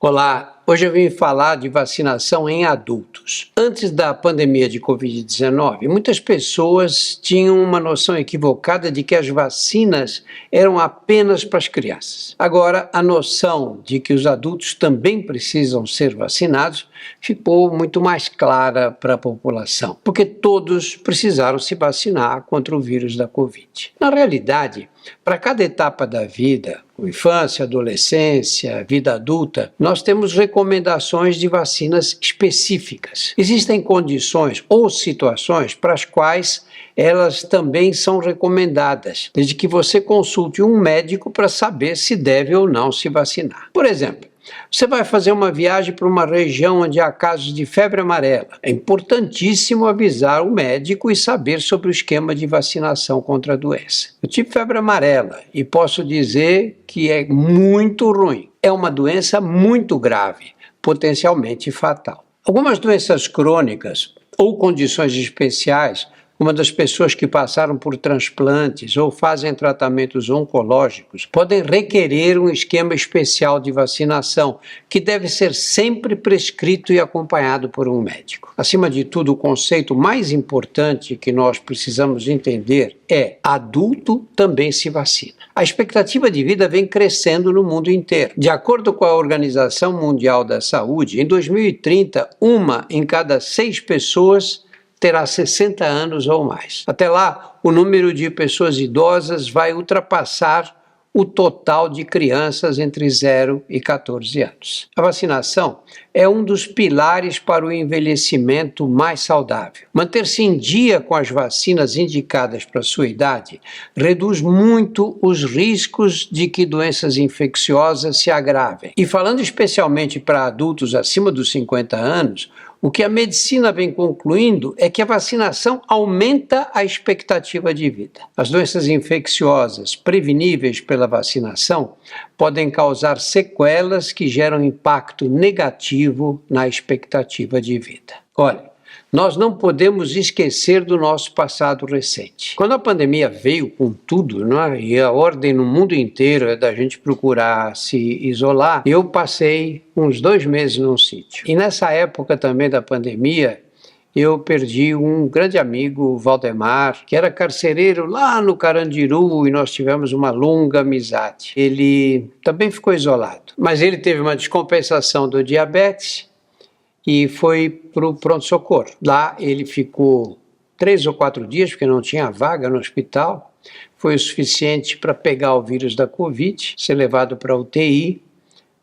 Olá, hoje eu vim falar de vacinação em adultos. Antes da pandemia de Covid-19, muitas pessoas tinham uma noção equivocada de que as vacinas eram apenas para as crianças. Agora, a noção de que os adultos também precisam ser vacinados ficou muito mais clara para a população, porque todos precisaram se vacinar contra o vírus da Covid. Na realidade, para cada etapa da vida, infância, adolescência, vida adulta, nós temos recomendações de vacinas específicas. Existem condições ou situações para as quais elas também são recomendadas, desde que você consulte um médico para saber se deve ou não se vacinar. Por exemplo, você vai fazer uma viagem para uma região onde há casos de febre amarela. É importantíssimo avisar o médico e saber sobre o esquema de vacinação contra a doença. Eu tive febre amarela e posso dizer que é muito ruim. É uma doença muito grave, potencialmente fatal. Algumas doenças crônicas ou condições especiais, uma das pessoas que passaram por transplantes ou fazem tratamentos oncológicos, podem requerer um esquema especial de vacinação, que deve ser sempre prescrito e acompanhado por um médico. Acima de tudo, o conceito mais importante que nós precisamos entender é: adulto também se vacina. A expectativa de vida vem crescendo no mundo inteiro. De acordo com a Organização Mundial da Saúde, em 2030, 1 em cada 6 pessoas terá 60 anos ou mais. Até lá, o número de pessoas idosas vai ultrapassar o total de crianças entre 0 e 14 anos. A vacinação é um dos pilares para o envelhecimento mais saudável. Manter-se em dia com as vacinas indicadas para a sua idade reduz muito os riscos de que doenças infecciosas se agravem. E falando especialmente para adultos acima dos 50 anos, o que a medicina vem concluindo é que a vacinação aumenta a expectativa de vida. As doenças infecciosas preveníveis pela vacinação podem causar sequelas que geram impacto negativo na expectativa de vida. Olha, nós não podemos esquecer do nosso passado recente. Quando a pandemia veio com tudo, e a ordem no mundo inteiro é da gente procurar se isolar, eu passei uns 2 meses num sítio. E nessa época também da pandemia, eu perdi um grande amigo, o Valdemar, que era carcereiro lá no Carandiru, e nós tivemos uma longa amizade. Ele também ficou isolado, mas ele teve uma descompensação do diabetes e foi para o pronto-socorro. Lá ele ficou 3 ou 4 dias, porque não tinha vaga no hospital. Foi o suficiente para pegar o vírus da Covid, ser levado para a UTI,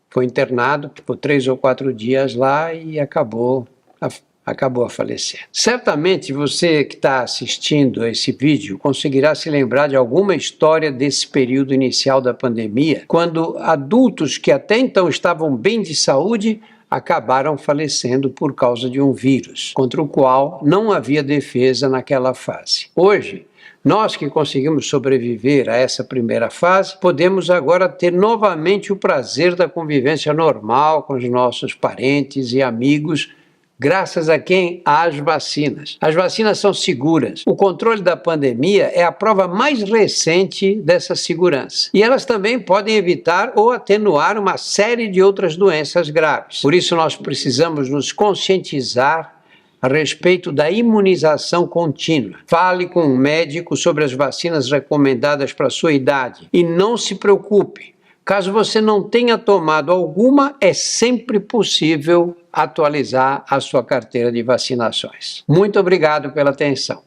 foi internado, ficou 3 ou 4 dias lá e acabou a falecer. Certamente você que está assistindo a esse vídeo conseguirá se lembrar de alguma história desse período inicial da pandemia, quando adultos que até então estavam bem de saúde acabaram falecendo por causa de um vírus, contra o qual não havia defesa naquela fase. Hoje, nós que conseguimos sobreviver a essa primeira fase, podemos agora ter novamente o prazer da convivência normal com os nossos parentes e amigos, graças a quem? Às vacinas. As vacinas são seguras. O controle da pandemia é a prova mais recente dessa segurança. E elas também podem evitar ou atenuar uma série de outras doenças graves. Por isso nós precisamos nos conscientizar a respeito da imunização contínua. Fale com um médico sobre as vacinas recomendadas para a sua idade. E não se preocupe. Caso você não tenha tomado alguma, é sempre possível atualizar a sua carteira de vacinações. Muito obrigado pela atenção.